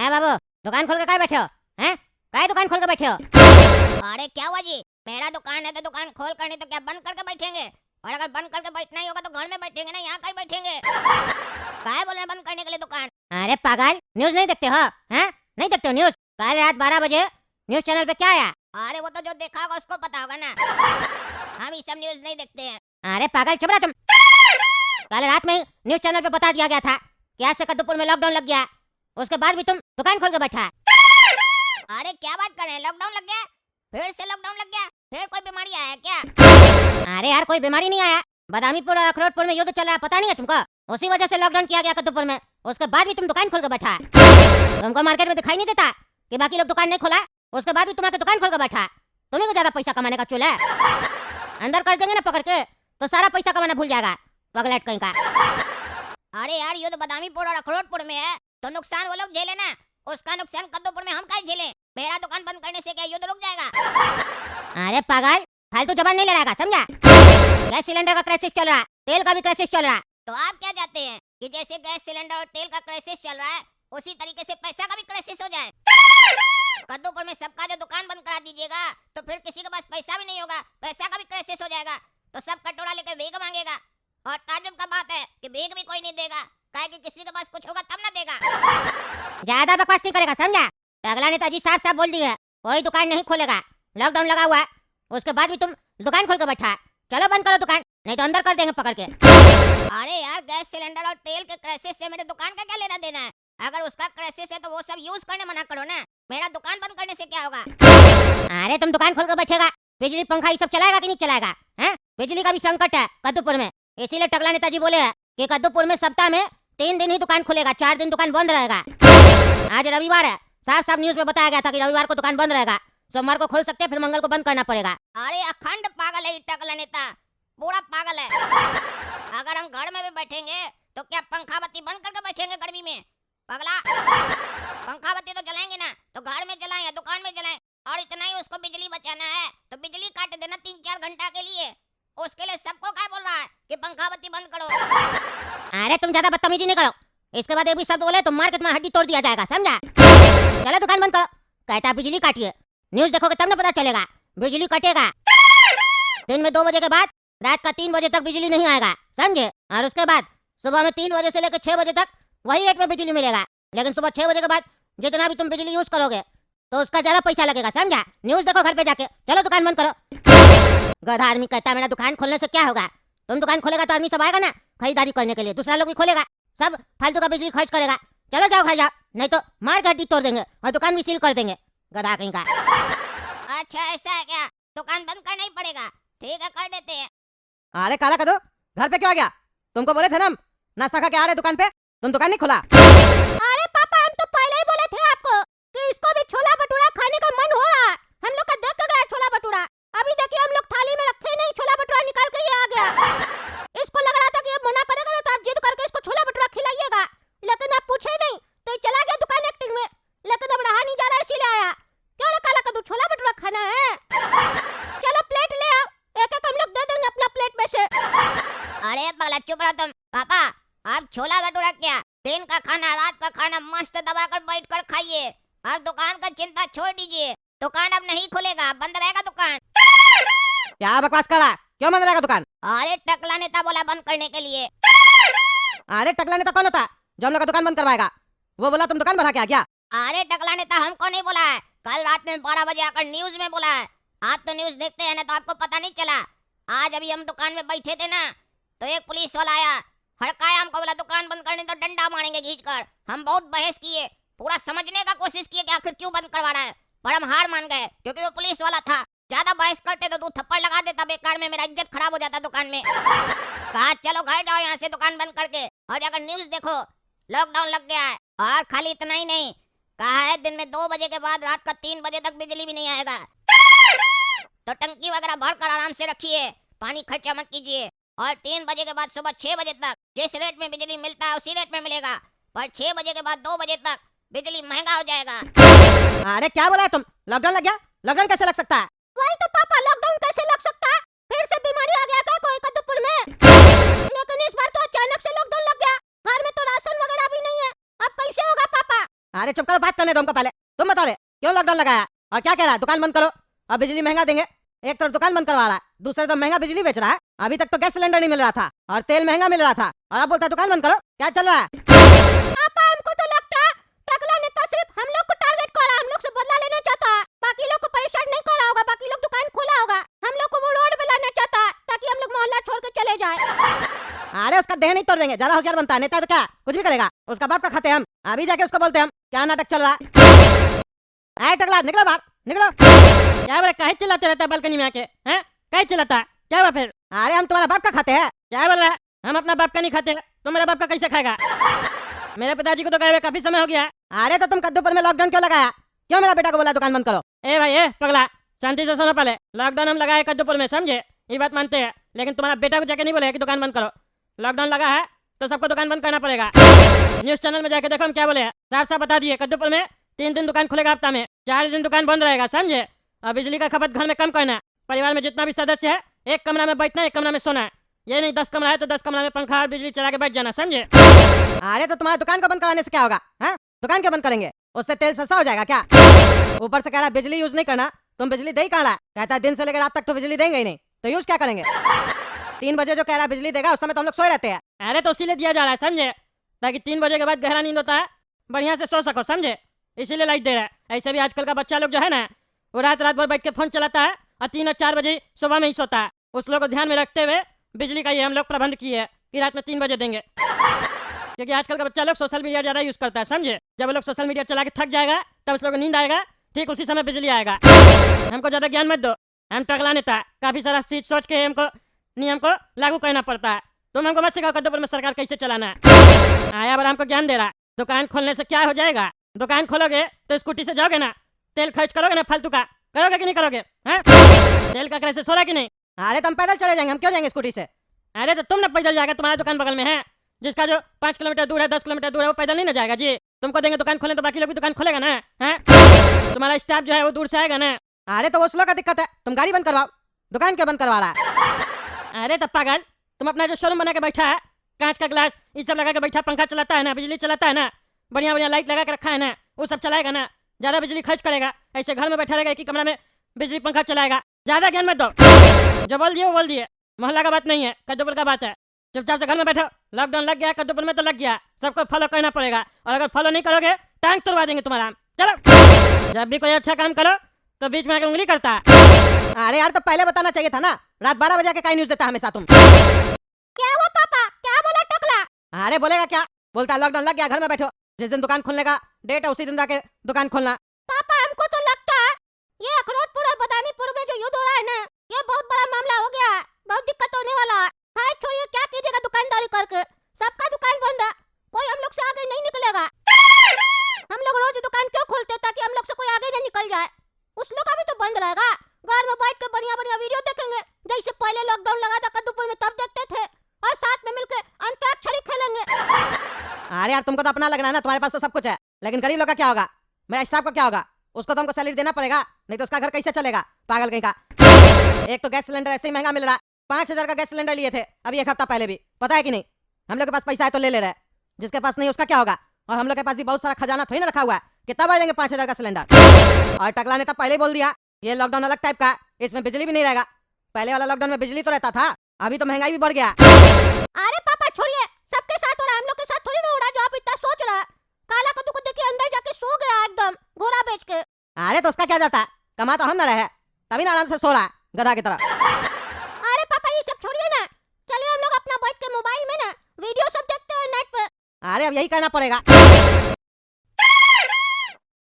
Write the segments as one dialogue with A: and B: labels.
A: है बाबू, दुकान खोल के काय बैठे हो? हैं? काय दुकान खोल के बैठे हो?
B: अरे क्या हुआ जी, मेरा दुकान है तो दुकान खोल कर नहीं तो क्या बंद करके बैठेंगे? और अगर बंद करके बैठना ही होगा तो घर में बैठेंगे ना, यहाँ कहीं बैठेंगे? काहे बोल रहे हैं बंद करने के लिए दुकान?
A: अरे पागल, न्यूज नहीं देखते हो? हैं? नहीं देखते हो न्यूज? कल रात 12 बजे न्यूज चैनल पे क्या आया?
B: अरे वो तो जो देखा होगा उसको पता होगा ना, हम ये सब न्यूज नहीं देखते हैं।
A: अरे पागल चुप रहा तुम। कल रात में न्यूज चैनल पे बता दिया गया था कि आज से कद्दूपुर में लॉकडाउन लग गया, उसके बाद भी तुम दुकान खोल के बैठा है।
B: अरे क्या बात कर रहे हैं, लॉकडाउन लग गया? फिर से लॉकडाउन लग गया? फिर कोई बीमारी आया है क्या?
A: अरे यार कोई बीमारी नहीं आया, बदामीपुर और अखरोटपुर में युद्ध चल रहा है, पता नहीं है तुमको? उसी वजह से लॉकडाउन किया गया कद्दूपुर में, उसके बाद भी तुम दुकान खोल के बैठा है। तुमको मार्केट में दिखाई नहीं देता कि बाकी लोग दुकान नहीं खोला, उसके बाद भी तुम्हारे दुकान खोल के बैठा है? तुम्हें को ज्यादा पैसा कमाने का चूल है? अंदर कर देंगे ना पकड़ के तो सारा पैसा कमाना भूल जाएगा, पगलेट कहीं का।
B: अरे यार युद्ध बदामीपुर और अखरोटपुर में है तो नुकसान वो लोग झेले ना, उसका नुकसान कद्दूपुर में हम कैसे झेले? मेरा दुकान बंद करने से क्या युद्ध रुक जाएगा?
A: अरे पागल, फालतू जबान नहीं लड़ाएगा, समझा? गैस सिलेंडर का क्राइसिस चल रहा है, तेल का भी क्राइसिस चल रहा है।
B: तो आप क्या चाहते हैं कि जैसे गैस सिलेंडर और तेल का क्राइसिस चल रहा है उसी तरीके से पैसा का भी क्राइसिस हो जाए? कद्दूपुर में सबका जो दुकान बंद करा दीजिएगा तो फिर किसी के पास पैसा भी नहीं होगा, पैसा का भी क्राइसिस हो जाएगा, तो सब कटोरा लेकर भीख मांगेगा। और ताजुब का बात है कि भीख भी कोई नहीं देगा, काहे कि किसी के पास कुछ होगा तब ना देगा।
A: ज्यादा बकवास नहीं करेगा, समझा? अगला नेताजी साफ साफ बोल दिया है, कोई दुकान नहीं खोलेगा, लॉकडाउन लगा हुआ है, उसके बाद भी तुम दुकान खोल के बैठा है। चलो बंद करो दुकान, नहीं तो अंदर कर देंगे पकड़ के।
B: अरे यार गैस सिलेंडर और तेल के क्राइसिस से मेरे दुकान का क्या लेना देना है? अगर उसका क्राइसिस है तो वो सब यूज करने मना करो ना, मेरा दुकान बंद करने से क्या होगा?
A: अरे तुम दुकान खोल के बैठेगा, बिजली पंखा ये सब चलाएगा कि नहीं चलाएगा? हैं? बिजली का भी संकट है कद्दूपुर में, इसीलिए टकला नेताजी बोले हैं कि कद्दूपुर में सप्ताह में 3 दिन ही दुकान खुलेगा, 4 दिन दुकान बंद रहेगा। आज रविवार है, साफ साफ न्यूज में बताया गया था कि रविवार को दुकान बंद रहेगा, सोमवार को खोल सकते हैं, फिर मंगल को बंद करना पड़ेगा।
B: अरे अखंड पागल है ये टकला नेता, पूरा पागल है। अगर हम घर में भी बैठेंगे तो क्या पंखा बत्ती बंद करके बैठेंगे गर्मी में? पगला, पंखा बत्ती तो जलाएंगे ना, तो घर में जलाएं या दुकान में जलाएं, और इतना ही उसको बिजली बचाना है तो बिजली काट देना 3-4 घंटा के लिए। उसके लिए सबको क्या बोल रहा है कि पंखा बत्ती बंद करो?
A: अरे तुम ज्यादा बदतमीजी नहीं करो, इसके बाद एक भी शब्द बोले तो मार के तुम्हारी हड्डी तोड़ दिया जाएगा, समझा? चलो दुकान बंद करो, कहता है बिजली काटिए, न्यूज देखोगे तब ना पता चलेगा, बिजली कटेगा। दिन में 2 बजे के बाद रात का 3 बजे तक बिजली नहीं आएगा, समझे? और उसके बाद सुबह में 3 बजे से लेकर 6 बजे तक वही रेट में बिजली मिलेगा, लेकिन सुबह 6 बजे के बाद जितना भी तुम बिजली यूज करोगे तो उसका ज्यादा पैसा लगेगा, समझा? न्यूज देखो घर पे जाके, चलो दुकान बंद करो। गधा आदमी कहता है मेरा दुकान खोलने से क्या होगा? तुम दुकान खोलेगा तो आदमी सब आएगा ना खरीदारी करने के लिए, दूसरा लोग भी खोलेगा, सब फालतू का बिजली खर्च करेगा। चलो जाओ घर जाओ, नहीं तो मार के हड्डी तोड़ देंगे और दुकान भी सील कर देंगे, गधा कहीं का।
B: अच्छा ऐसा है क्या? दुकान बंद करना ही पड़ेगा, ठीक है कर देते हैं।
C: अरे काला कदू, घर पे क्यों आ गया? तुमको बोले थे ना हम नाश्ता खा के आ रहे दुकान पे, तुम दुकान नहीं खोला?
A: अरे पापा हम तो पहले ही बोले थे आपको कि इसको भी छोला भटूरा खाने का मन हो रहा है, हम लोग का देख के गया छोला भटूरा, अभी देखिए हम लोग थाली में रखे नहीं, छोला भटूरा निकाल के ये आ गया। इसको लग रहा था कि ये मना करेगा ना तो आप जिद करके इसको छोला भटूरा खिलाइएगा, लेकिन आप पूछे नहीं तो ये चला गया दुकान एक्टिंग में, लेकिन अब रहा नहीं जा रहा इसीलिए आया। क्यों रे काला कद्दू, छोला भटूरा खाना है? चलो प्लेट ले आओ, एक-एक हम लोग दे देंगे अपना प्लेट में से।
B: अरे पगला चुप रहो तुम। पापा आप छोला भटूरा क्या, दिन का खाना रात का खाना मस्त दबा कर बैठ कर खाइए, आप दुकान का चिंता छोड़ दीजिए, दुकान अब नहीं खुलेगा, बंद रहेगा दुकान।
C: क्या बकवास कर रहा है? क्यों बंद रहेगा दुकान?
B: अरे टकला नेता बोला बंद करने के लिए।
C: अरे टकला नेता कौन होता जो हम लोग का दुकान बंद करवाएगा? वो बोला तुम दुकान बढ़ा के आ गया?
B: अरे टकला नेता हमको नहीं बोला है, कल रात में 12 बजे आकर न्यूज में बोला है। आप तो न्यूज देखते हैं ना तो आपको पता नहीं चला। आज अभी हम दुकान में बैठे थे ना तो एक पुलिस वाला आया, हड़काया हमको, बोला दुकान बंद करने तो डंडा मारेंगे खींच कर। हम बहुत बहस किए, पूरा समझने का कोशिश किए कि आखिर क्यों बंद करवा रहा है, पर हम हार मान गए क्योंकि वो पुलिस वाला था। ज्यादा बहस करते तो 2 थप्पड़ लगा देता बेकार में, मेरा इज्जत खराब हो जाता दुकान में। कहा चलो घर जाओ यहाँ से दुकान बंद करके और जाकर न्यूज देखो, लॉकडाउन लग गया है। और खाली इतना ही नहीं, कहा है दिन में 2 बजे के बाद रात का 3 बजे तक बिजली भी नहीं आएगा, तो टंकी वगैरह भर कर आराम से रखिए, पानी खर्चा मत कीजिए। और 3 बजे के बाद सुबह 6 बजे तक जिस रेट में बिजली मिलता है उसी रेट में मिलेगा, पर 6 बजे के बाद 2 बजे तक बिजली महंगा हो जाएगा।
C: अरे क्या बोला है तुम? लॉकडाउन लग गया? लॉकडाउन कैसे लग सकता है?
A: वही तो पापा, लॉकडाउन कैसे लग सकता है? फिर से बीमारी आ गया था कोई कद्दूपुर में, लेकिन इस बार तो अचानक से लॉकडाउन लग गया, घर में तो राशन वगैरह भी नहीं है, अब कैसे होगा पापा?
C: अरे चुप करो, बात करने दो हमको पहले। तुम बताओ रे, क्यों लॉकडाउन लगाया और क्या कह रहा है? दुकान बंद करो, अब बिजली महंगा देंगे। एक तरफ दुकान बंद करवा रहा है, दूसरे तरफ महंगा बिजली बेच रहा है। अभी तक तो गैस सिलेंडर नहीं मिल रहा था और तेल महंगा मिल रहा था, और अब बोलता है दुकान बंद करो। क्या चल रहा है?
A: पापा हमको तो लगता है टकला ने तो सिर्फ हम लोग को टारगेट कर रहा है, हम लोग से बदला लेना चाहता है। बाकी लोग को परेशान नहीं कर रहा होगा, बाकी लोग दुकान खोला होगा, हम लोग को वो रोड पे लाना चाहता है ताकि हम लोग मोहल्ला छोड़ के चले जाए।
C: अरे उसका देह नहीं तोड़ देंगे, ज्यादा होशियार बनता है। नेता तो क्या कुछ भी करेगा, उसका बाप का खाते हम। अभी जाके उसको बोलते हम क्या नाटक चल रहा है। टकला निकलो बाहर, निकलो।
D: क्या बोला? काहे चिल्लाते रहता है बालकनी में आके? हैं? काहे चिल्लाता है? क्या हुआ फिर?
C: अरे हम तुम्हारा बाप का खाते हैं।
D: क्या बोल रहा है? हम अपना बाप का नहीं खाते, तो मेरा बाप का कैसे खाएगा? मेरे पिताजी को तो गए हुए काफी समय हो गया।
C: अरे तो तुम कद्दूपुर में लॉकडाउन क्यों लगाया? क्यों मेरा बेटा को बोला दुकान बंद करो?
D: ए भाई ए पगला, शांति से सुनो पहले। लॉकडाउन हम लगाए कद्दूपुर में, समझे? ये बात मानते हैं, लेकिन तुम्हारा बेटा को जाके नहीं बोले कि दुकान बंद करो। लॉकडाउन लगा है तो सबको दुकान बंद करना पड़ेगा। न्यूज चैनल में जाके देखो हम क्या बोले हैं। साफ साफ बता दिए, कद्दूपुर में 3 दिन दुकान खुलेगा हफ्ता में, 4 दिन दुकान बंद रहेगा, समझे? और बिजली का खपत घर में कम करना है। परिवार में जितना भी सदस्य है, एक कमरा में बैठना है, एक कमरा में सोना है। ये नहीं 10 कमरा है तो 10 कमरा में पंखा और बिजली चला के बैठ जाना, समझे?
C: अरे तो तुम्हारा दुकान को बंद कराने से क्या होगा? हाँ, दुकान क्यों बंद करेंगे? उससे तेल सस्ता हो जाएगा क्या? ऊपर से कह रहा है बिजली यूज नहीं करना। तुम बिजली दे ही कहाँ रहा है? कहता है दिन से लेकर रात तक तो बिजली देंगे ही नहीं, तो यूज क्या करेंगे? 3 बजे जो कह रहा है बिजली देगा, उस समय तो हम लोग सोए रहते हैं।
D: अरे तो इसीलिए दिया जा रहा है, समझे? ताकि 3 बजे के बाद गहरा नींद होता है, बढ़िया से सो सको, समझे? इसीलिए लाइट दे रहा है। ऐसे भी आजकल का बच्चा लोग जो है ना, वो रात भर बैठ के फोन चलाता है और 3 और 4 बजे सुबह में ही सोता है। उस लोग को ध्यान में रखते हुए बिजली का ये हम लोग प्रबंध किए है कि रात में 3 बजे देंगे। क्योंकि आजकल का बच्चा लोग सोशल मीडिया ज्यादा यूज करता है, समझे? जब वो लोग सोशल मीडिया चला के थक जाएगा तब उस लोग को नींद आएगा, ठीक उसी समय बिजली आएगा। हमको ज्यादा ज्ञान मत दो, हम टकला नेता, काफी सारा चीज सोच के हमको नियम को लागू करना पड़ता है। तुम हमको मत सिखाओ कद्दूपुर में सरकार कैसे चलाना है। आया बड़ा हमको ज्ञान दे रहा है। दुकान खोलने से क्या हो जाएगा? दुकान खोलोगे तो स्कूटी से जाओगे ना, तेल खर्च करोगे ना फालतू का, करोगे कि नहीं करोगे? हैं? तेल का करे से सो रहा कि नहीं?
C: अरे तो हम पैदल चले जाएंगे, हम क्यों जाएंगे स्कूटी से?
D: अरे तो तुम ना पैदल जाएगा, तुम्हारा दुकान बगल में है। जिसका जो 5 किलोमीटर दूर है, 10 किलोमीटर दूर है, वो पैदल नहीं ना जाएगा जी। तुमको देंगे दुकान खोलने तो बाकी लोग भी दुकान खोलेगा ना, हैं? तुम्हारा स्टाफ जो है वो दूर से आएगा ना।
C: अरे तो उस लोग का दिक्कत है, तुम गाड़ी बंद करवाओ, दुकान क्यों बंद करवा रहा है?
D: अरे तो पागल, तुम अपना जो शोरूम बना के बैठा है, कांच का ग्लास ये सब लगा के बैठा, पंखा चलाता है ना, बिजली चलाता है ना, बढ़िया बढ़िया लाइट लगा के रखा है ना, वो सब चलाएगा ना, ज्यादा बिजली खर्च करेगा। ऐसे घर में बैठा रहेगा, एक ही कमरा में बिजली पंखा चलाएगा। ज्यादा ज्ञान मत दो, जो बोल दिए वो बोल दिए। मोहल्ला का बात नहीं है, कद्दूपुर का बात है। चुपचाप से घर में बैठो। लॉकडाउन लग गया, कद्दूपुर में तो लग गया, सबको फॉलो करना पड़ेगा। और अगर फॉलो नहीं करोगे टांग तोड़वा देंगे तुम्हारा। चलो, जब भी कोई अच्छा काम करो तो बीच में आकर उंगली करता है।
C: अरे यार तो पहले बताना चाहिए था ना, रात 12 बजे के काय न्यूज देता है हमेशा तुम।
A: क्या हुआ पापा? क्या बोला टकला?
C: अरे बोलेगा क्या, बोलता है लॉकडाउन लग गया, घर में बैठो, जिस दिन दुकान खोलने का डेट है उसी दिन जाके दुकान खोलना।
A: पापा हमको तो लगता है ये अखरोटपुर और बदामीपुर में जो युद्ध हो रहा है ना, ये बहुत बड़ा मामला हो गया है, बहुत दिक्कत होने वाला है। हाय छोड़िए, क्या कीजिएगा दुकानदारी करके, सबका दुकान बंद है, कोई हम लोग से आगे नहीं निकलेगा। हम लोग रोज दुकान क्यों खोलते, ताकि हम लोग से कोई आगे नहीं निकल जाए। उस लोग का भी तो बंद रहेगा, घर में बैठ के बढ़िया बढ़िया वीडियो देखेंगे, जैसे पहले लॉकडाउन लगा था कद्दूपुर में तब देखते थे, और साथ में मिलकर अंताक्षरी खेलेंगे।
C: अरे यार तुमको तो अपना लगना है ना, तुम्हारे पास तो सब कुछ है, लेकिन गरीब लोग का क्या होगा? मेरा स्टाफ का क्या होगा? उसको तो हमको सैलरी देना पड़ेगा, नहीं तो उसका घर कैसे चलेगा? पागल कहीं का। एक तो गैस सिलेंडर ऐसे ही महंगा मिल रहा है, 5000 का गैस सिलेंडर लिए थे अभी 1 हफ्ता पहले भी, पता है कि नहीं? हम लोग के पास पैसा है तो ले रहे हैं, जिसके पास नहीं उसका क्या होगा? और हम लोग के पास भी बहुत सारा खजाना थोड़ी ना रखा हुआ है, कितना बढ़ देंगे 5000 का सिलेंडर? और टकला ने तो पहले ही बोल दिया ये लॉकडाउन अलग टाइप का है, इसमें बिजली भी नहीं रहेगा। पहले वाला लॉकडाउन में बिजली तो रहता था, अभी तो महंगाई भी बढ़ गया।
A: अरे पापा छोड़िए, सबके साथ हो रहा है, हम लोग के साथ थोड़ी ना हो रहा जो आप इतना सोच रहे हैं। काला कद्दू को देखिए अंदर जाके सो गया एकदम घोड़ा बेच के।
C: अरे तो उसका क्या जाता है, कमा तो हम ना रहे, तभी ना आराम से सो रहा है गधा की तरह।
A: अरे पापा ये सब छोड़िए ना, चलिए हम लोग अपना बैठ के मोबाइल में ना वीडियो सब देखते हैं नेट पे।
C: अरे अब यही करना पड़ेगा।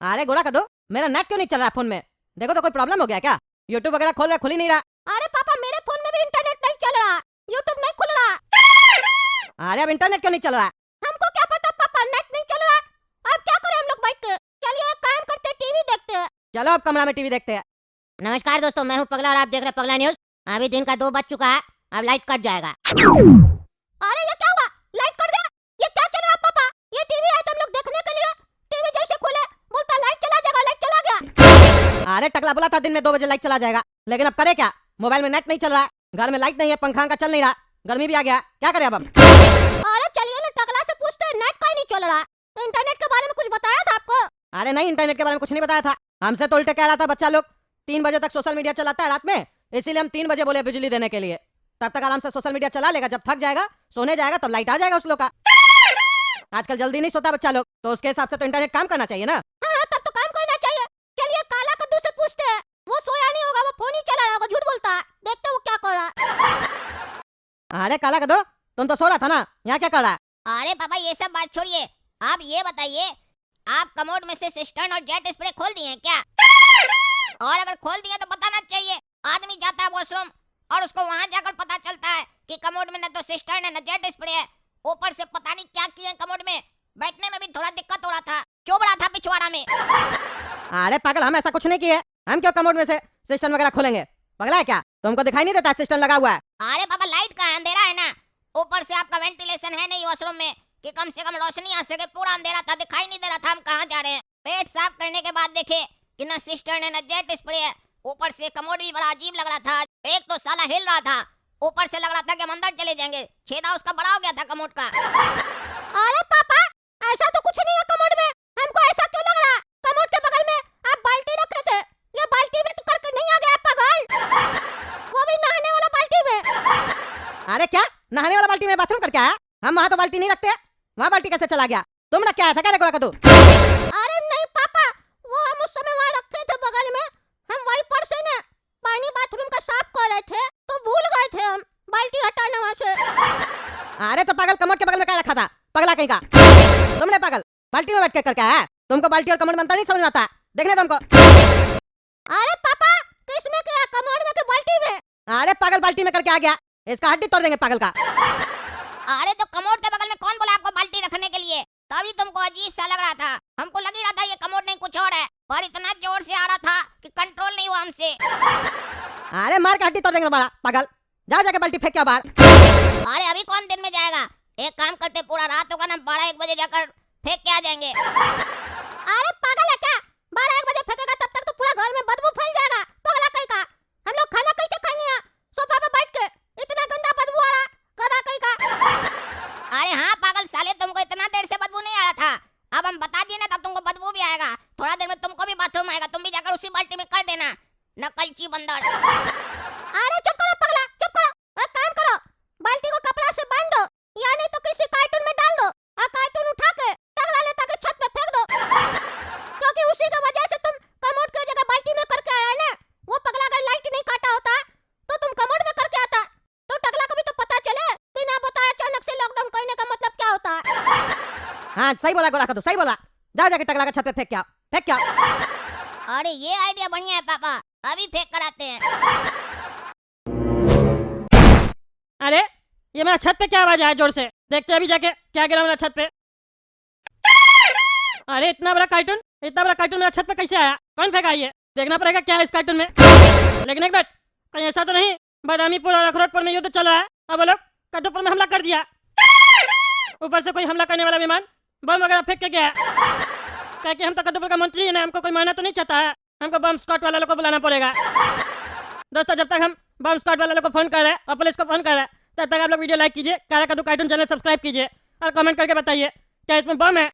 C: अरे गोड़ा कद्दू, मेरा नेट क्यों नहीं चल रहा फोन में? देखो तो कोई प्रॉब्लम हो गया क्या? यूट्यूब वगैरह खोल रहा, खुल ही नहीं रहा।
A: अरे पापा मेरे फोन में भी इंटरनेट नहीं चल रहा, यूट्यूब नहीं खुल रहा।
C: अरे अब इंटरनेट क्यों नहीं चल रहा है?
A: हमको क्या पता पापा, नेट नहीं चल रहा। अब क्या करें हम लोग बैठ के? चलिए एक काम करते, टीवी देखते हैं।
C: चलो अब कमरा में टीवी देखते हैं।
A: नमस्कार दोस्तों, मैं हूं पगला और आप देख रहे हैं पगला न्यूज। अभी दिन का 2 बज चुका है, अब लाइट कट जाएगा। अरे ये क्या हुआ, लाइट कट गया? ये क्या चल रहा है पापा? ये टीवी है तो हम लोग देखने के लिए, टीवी जैसे खोले बोलता लाइट चला जाएगा, लाइट चला गया।
C: अरे टकला बोला था दिन में 2 बजे लाइट चला जाएगा, लेकिन अब करे क्या? मोबाइल में नेट नहीं चल रहा है, घर में लाइट नहीं है, पंखा का चल नहीं रहा, गर्मी भी आ गया, क्या करें अब हम?
A: अरे चलिए ना टकला से पूछते हैं, नेट का ही नहीं चल रहा, तो इंटरनेट के बारे में कुछ बताया था आपको?
C: अरे नहीं, इंटरनेट के बारे में कुछ नहीं बताया था। हमसे तो उल्टे कह रहा था बच्चा लोग 3 बजे तक सोशल मीडिया चलाता है रात में, इसीलिए हम 3 बजे बोले बिजली देने के लिए। तब तक आराम से सोशल मीडिया चला लेगा, जब थक जाएगा सोने जाएगा तब लाइट आ जाएगा उस लोग का। आजकल जल्दी नहीं सोता बच्चा लोग, तो उसके हिसाब से तो इंटरनेट काम करना चाहिए ना।
A: हाँ, तब तो काम करना चाहिए। चलिए काला कद्दू से पूछते हैं, वो सोया नहीं होगा, वो फोन ही चला रहा होगा, झूठ बोलता है। देखते हैं वो क्या कर रहा है।
C: अरे काला कदो, तुम तो सो रहा था ना, यहाँ क्या कर रहा है?
B: अरे पापा ये सब बात छोड़िए, आप ये बताइए, आप कमोड में से सिस्टर्न और जेट स्प्रे खोल दिए हैं क्या? और अगर खोल दिए तो बताना चाहिए। आदमी जाता है वॉशरूम और उसको वहां जाकर पता चलता है कि कमोड में न तो सिस्टर्न है न जेट स्प्रे है, ऊपर से पता नहीं क्या किए कमोड में। बैठने में भी थोड़ा दिक्कत हो रहा था, चुभ रहा था पिछवाड़ा में।
C: अरे पागल, हम ऐसा कुछ नहीं किए। हम क्यों कमोड में से सिस्टम वगैरह खोलेंगे? पगला है क्या? तुमको दिखाई नहीं देता सिस्टम लगा हुआ है?
B: अरे पापा लाइट का अंधेरा है ना, ऊपर से आपका वेंटिलेशन है नहीं वॉशरूम में कि कम से कम रोशनी आ सके। पूरा अंधेरा था, दिखाई नहीं दे रहा था हम कहाँ जा रहे हैं। पेट साफ करने के बाद देखे कि न सिस्टर्न है न जेट स्प्रे है। ऊपर से कमोड भी बड़ा अजीब लग रहा था, एक तो साला हिल रहा था, ऊपर से लग रहा था कि हम अंदर चले जाएंगे। छेदा उसका बड़ा हो गया था कमोड का।
A: अरे पापा, ऐसा तो कुछ नहीं है कमोड में। हमको ऐसा क्यों लग रहा है? कमोड के बगल में आप बाल्टी रखे थे, ये बाल्टी में तो करके नहीं आ गया पागल, वो भी नहाने वाला बाल्टी में।
C: अरे क्या नहाने वाला बाल्टी में बाथरूम करके आया? हम वहाँ तो बाल्टी नहीं रखते, वहाँ बाल्टी कैसे चला गया? तुम रख के आया था क्या गोला कद्दू?
A: अरे नहीं पापा, वो हम उस समय वहाँ रखे थे बगल में, हम वहीं पर से ना पानी बाथरूम का साफ कर रहे थे तो भूल गए थे हम बाल्टी हटाना वहाँ से।
C: अरे तो पागल, कमोड के बगल में क्या रखा था? पगला कहीं का तुमने पागल बाल्टी में बैठ के करके आया? तुमको बाल्टी और कमोड में अंतर नहीं समझ में आता? देखने तुमको।
A: अरे पापा, किसमें क्या, कमोड में कि बाल्टी में?
C: अरे पागल बाल्टी में करके आ गया, इसका हड्डी तोड़ देंगे पागल का।
B: अरे तो कमोड के बगल में कौन बोला आपको बाल्टी रखने के लिए? तभी तुमको अजीब सा लग रहा था। हमको लग ही रहा था ये कमोड नहीं कुछ और है, पर इतना जोर से आ रहा था कि कंट्रोल नहीं हुआ हमसे।
C: अरे मार के हड्डी तोड़ देंगे बड़ा पागल। जाओ जाके बाल्टी फेंक के आओ बाहर।
B: अरे अभी कौन दिन में जाएगा, एक काम करते पूरा रात होगा ना, 12-1 बजे जाकर फेंक के आ जाएंगे।
A: अरे पागल है क्या? 12-1 बजे फेंकेगा तब तक तो पूरा घर में बदबू फैल जाएगा, पगला कहीं का। हम लोग खाना कैसे खाएंगे यहाँ सोफा पे बैठ के? इतना गंदा बदबू आ रहा, गधा कहीं का।
B: अरे हाँ पागल साले, तुमको इतना देर से बदबू नहीं आ रहा था, अब हम बता दिए ना तब तुमको बदबू भी आएगा। थोड़ा देर में तुमको भी बाथरूम आएगा, तुम भी जाकर उसी बाल्टी में कर देना, नकलची बंदर।
A: अरे चुप करो पगला, चुप करो। एक काम करो, बाल्टी को कपड़ा से बांध दो या नहीं तो किसी कार्टून में डाल दो और कार्टून उठा के टंगला ले ताकि छत पे फेंक दो, क्योंकि उसी की वजह से तुम कमोड की जगह बाल्टी में करके आया ना। वो पगला अगर लाइट नहीं काटा होता तो तुम कमोड में करके आता, तो टगला को भी तो पता चले बिना बताए अचानक से लॉकडाउन करने का मतलब क्या होता है।
C: हाँ सही बोला गोला कद्दू, सही बोला। जाओ जाके टकला का छत पे फेंक के आओ, फेंक के आओ।
B: अरे ये आइडिया बढ़िया है पापा, अभी फेंक कर आते हैं।
D: अरे ये मेरा छत पे क्या आवाज आया जोर से? देखते हैं अभी जाके क्या गिरा मेरा छत पे। अरे इतना बड़ा कार्टून मेरा छत पे कैसे आया? कौन फेंका ये? देखना पड़ेगा क्या है इस कार्टून में। लेकिन एक बात, कहीं ऐसा तो नहीं बदामीपुर और अखरोटपुर में युद्ध चल रहा है, अब वो लोग कद्दूपुर में हमला कर दिया, ऊपर से कोई हमला करने वाला विमान बम वगैरह फेंक के गया। क्या कि हम तो कद्दूपुर का मंत्री है ना, हमको कोई मारना तो नहीं चाहता है, हमको बम स्क्वाड वाले लोग को बुलाना पड़ेगा। दोस्तों जब तक हम बम स्क्वाड वाले लोग को फोन कर रहे हैं और पुलिस को फोन कर रहे हैं, तब तक आप लोग वीडियो लाइक कीजिए, काला कद्दू कार्टून चैनल सब्सक्राइब कीजिए और कमेंट करके बताइए क्या इसमें बम है।